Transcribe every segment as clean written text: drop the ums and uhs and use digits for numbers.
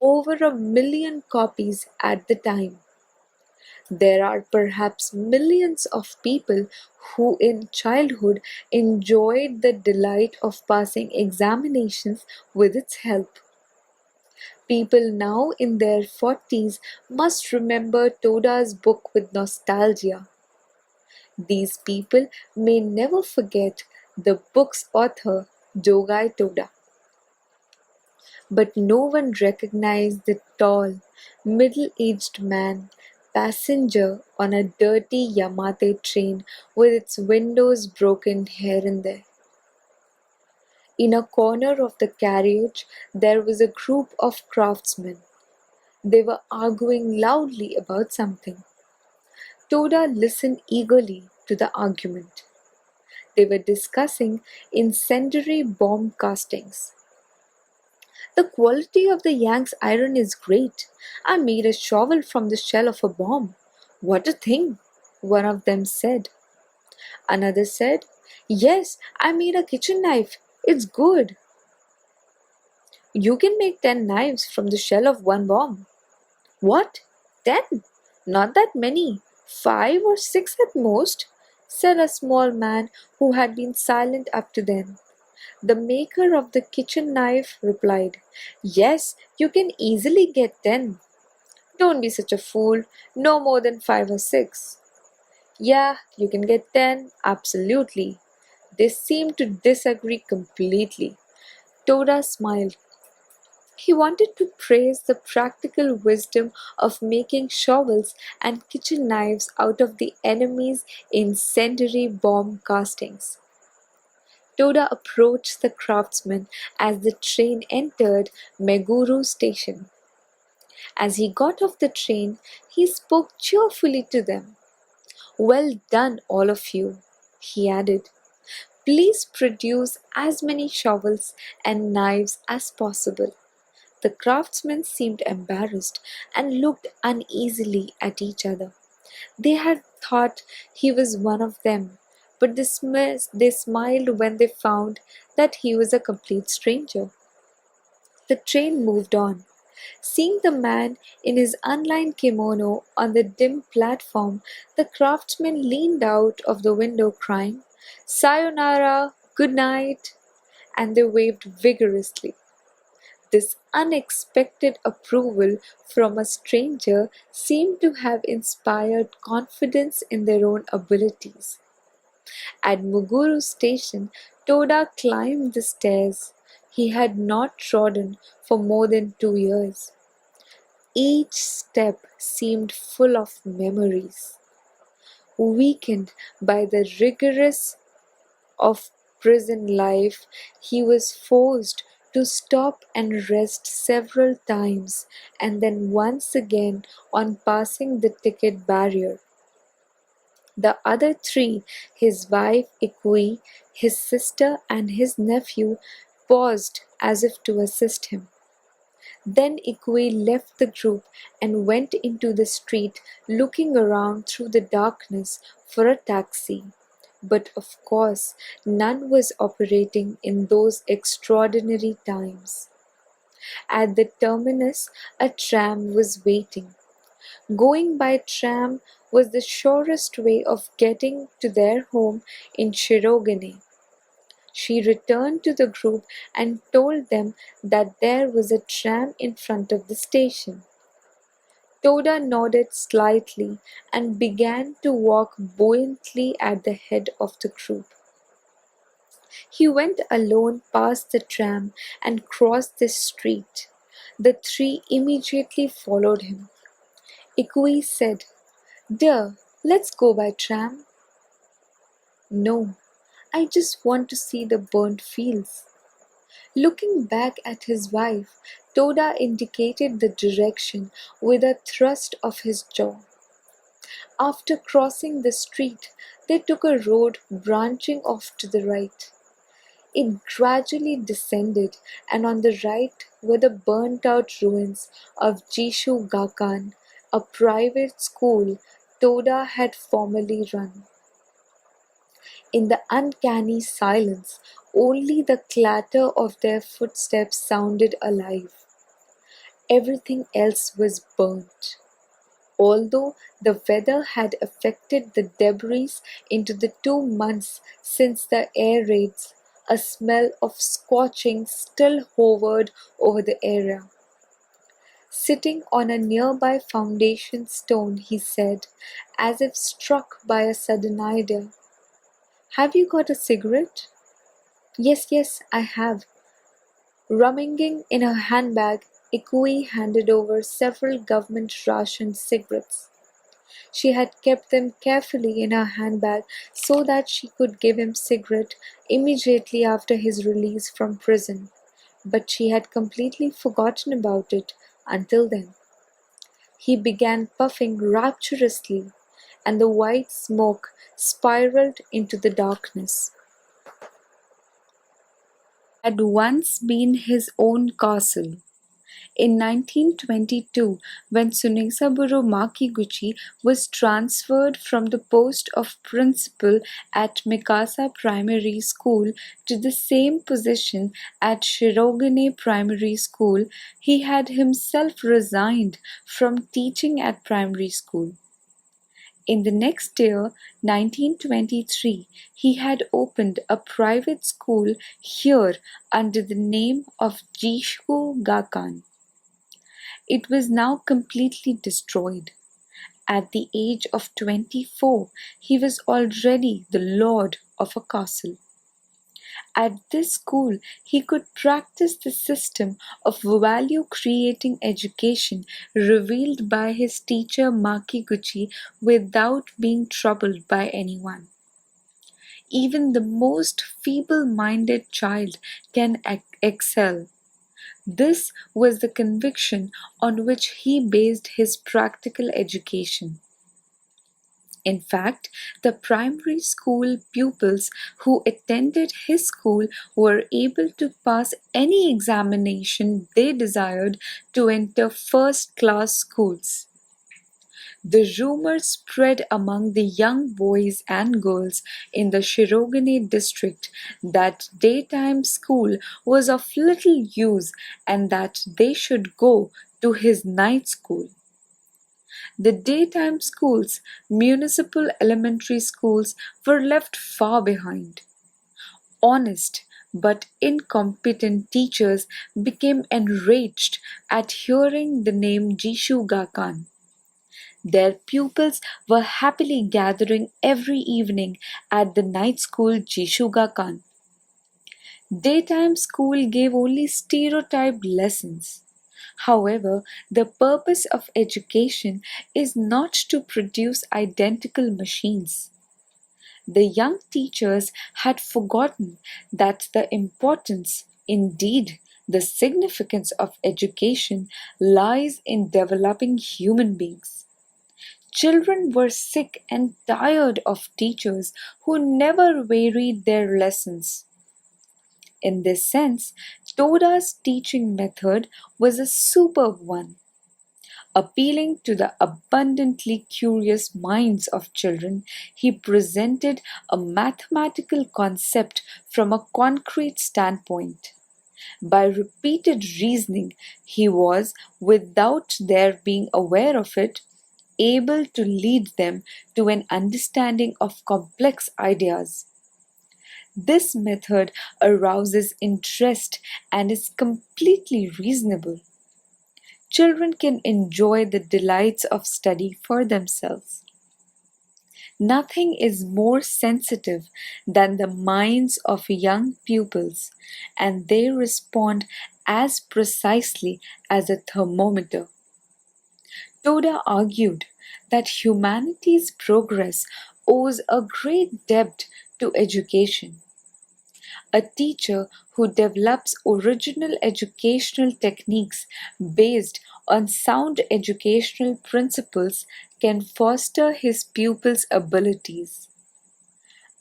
over 1 million copies at the time. There are perhaps millions of people who in childhood enjoyed the delight of passing examinations with its help. People now in their 40s must remember Toda's book with nostalgia. These people may never forget the book's author, Josei Toda. But no one recognized the tall, middle-aged man, passenger on a dirty Yamate train with its windows broken here and there. In a corner of the carriage there was a group of craftsmen. They were arguing loudly about something. Toda listened eagerly to the argument. They were discussing incendiary bomb castings. The quality of the Yanks iron is great. I made a shovel from the shell of a bomb. What a thing, one of them said. Another said, Yes, I made a kitchen knife. It's good. You can make 10 knives from the shell of one bomb. What? 10? Not that many. 5 or 6 at most, said a small man who had been silent up to then. The maker of the kitchen knife replied, Yes, you can easily get 10. Don't be such a fool, no more than 5 or 6. Yeah, you can get 10, absolutely. They seemed to disagree completely. Toda smiled. He wanted to praise the practical wisdom of making shovels and kitchen knives out of the enemy's incendiary bomb castings. Toda approached the craftsman as the train entered Meguro station. As he got off the train, he spoke cheerfully to them. Well done, all of you, he added. Please produce as many shovels and knives as possible. The craftsmen seemed embarrassed and looked uneasily at each other. They had thought he was one of them, but they smiled when they found that he was a complete stranger. The train moved on. Seeing the man in his unlined kimono on the dim platform, the craftsman leaned out of the window crying, Sayonara, good night, and they waved vigorously. This unexpected approval from a stranger seemed to have inspired confidence in their own abilities. At Muguru station, Toda climbed the stairs he had not trodden for more than 2 years. Each step seemed full of memories. Weakened by the rigors of prison life, he was forced to stop and rest several times and then once again on passing the ticket barrier. The other three, his wife Ikui, his sister, and his nephew, paused as if to assist him. Then Ikue left the group and went into the street, looking around through the darkness for a taxi. But of course, none was operating in those extraordinary times. At the terminus, a tram was waiting. Going by tram was the surest way of getting to their home in Shirogane. She returned to the group and told them that there was a tram in front of the station. Toda nodded slightly and began to walk buoyantly at the head of the group. He went alone past the tram and crossed the street. The three immediately followed him. Ikui said, Dear, let's go by tram. No, I just want to see the burnt fields. Looking back at his wife, Toda indicated the direction with a thrust of his jaw. After crossing the street, they took a road branching off to the right. It gradually descended, and on the right were the burnt-out ruins of Jishu Gakan, a private school Toda had formerly run. In the uncanny silence, only the clatter of their footsteps sounded alive. Everything else was burnt. Although the weather had affected the debris into the 2 months since the air raids, a smell of scorching still hovered over the area. Sitting on a nearby foundation stone, he said, as if struck by a sudden idea, "Have you got a cigarette?" "Yes, yes, I have." Rummaging in her handbag, Ikui handed over several government-rationed cigarettes. She had kept them carefully in her handbag so that she could give him cigarette immediately after his release from prison, but she had completely forgotten about it until then. He began puffing rapturously, and the white smoke spiraled into the darkness. Had once been his own castle. In 1922, when Tsunesaburo Makiguchi was transferred from the post of principal at Mikasa Primary School to the same position at Shirogane Primary School, he had himself resigned from teaching at primary school. In the next year, 1923, he had opened a private school here under the name of Jishu Gakkai. It was now completely destroyed. At the age of 24, he was already the lord of a castle. At this school, he could practice the system of value-creating education revealed by his teacher Makiguchi without being troubled by anyone. Even the most feeble-minded child can excel. This was the conviction on which he based his practical education. In fact, the primary school pupils who attended his school were able to pass any examination they desired to enter first-class schools. The rumor spread among the young boys and girls in the Shirogane district that daytime school was of little use and that they should go to his night school. The daytime schools, municipal elementary schools, were left far behind. Honest but incompetent teachers became enraged at hearing the name Jishu Gakkai. Their pupils were happily gathering every evening at the night school Jishu Gakkai. Daytime school gave only stereotyped lessons. However, the purpose of education is not to produce identical machines. The young teachers had forgotten that the importance, indeed the significance of education, lies in developing human beings. Children were sick and tired of teachers who never varied their lessons. In this sense, Toda's teaching method was a superb one. Appealing to the abundantly curious minds of children, he presented a mathematical concept from a concrete standpoint. By repeated reasoning, he was, without their being aware of it, able to lead them to an understanding of complex ideas. This method arouses interest and is completely reasonable. Children can enjoy the delights of study for themselves. Nothing is more sensitive than the minds of young pupils, and they respond as precisely as a thermometer. Toda argued that humanity's progress owes a great debt to education. A teacher who develops original educational techniques based on sound educational principles can foster his pupils' abilities.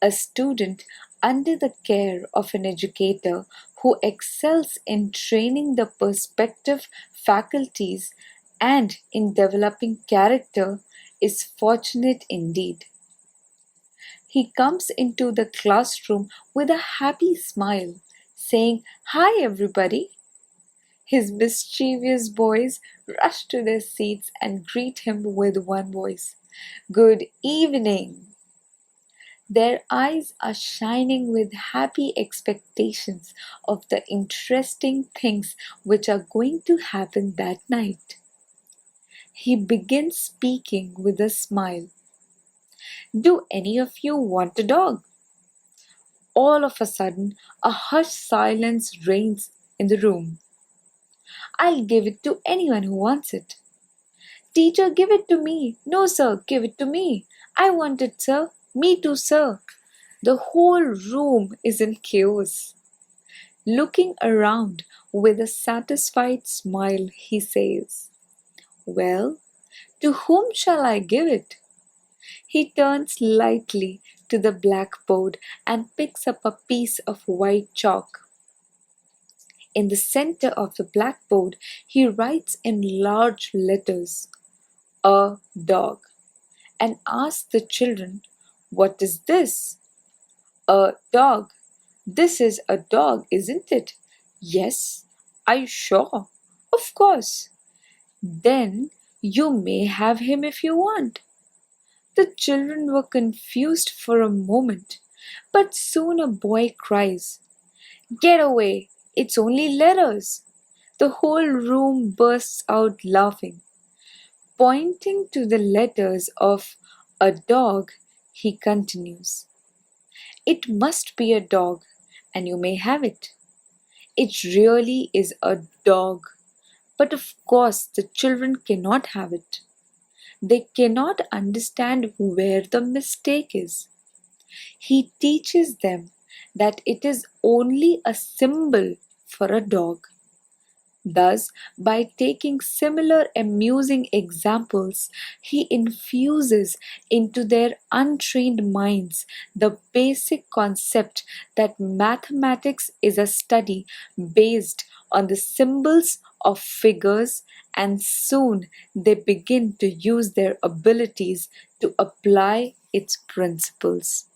A student under the care of an educator who excels in training the perspective faculties and in developing character is fortunate indeed. He comes into the classroom with a happy smile, saying, "Hi, everybody." His mischievous boys rush to their seats and greet him with one voice, "Good evening!" Their eyes are shining with happy expectations of the interesting things which are going to happen that night. He begins speaking with a smile. "Do any of you want a dog?" All of a sudden, a hushed silence reigns in the room. "I'll give it to anyone who wants it." "Teacher, give it to me." "No, sir, give it to me." "I want it, sir." "Me too, sir." The whole room is in chaos. Looking around with a satisfied smile, he says, "Well, to whom shall I give it?" He turns lightly to the blackboard and picks up a piece of white chalk. In the center of the blackboard, he writes in large letters, "A dog," and asks the children, "What is this?" "A dog. This is a dog, isn't it?" "Yes." "Are you sure?" "Of course." "Then you may have him if you want." The children were confused for a moment, but soon a boy cries, "Get away! It's only letters!" The whole room bursts out laughing. Pointing to the letters of "a dog," he continues, "It must be a dog, and you may have it. It really is a dog." But of course, the children cannot have it. They cannot understand where the mistake is. He teaches them that it is only a symbol for a dog. Thus, by taking similar amusing examples, he infuses into their untrained minds the basic concept that mathematics is a study based on the symbols of figures, and soon they begin to use their abilities to apply its principles.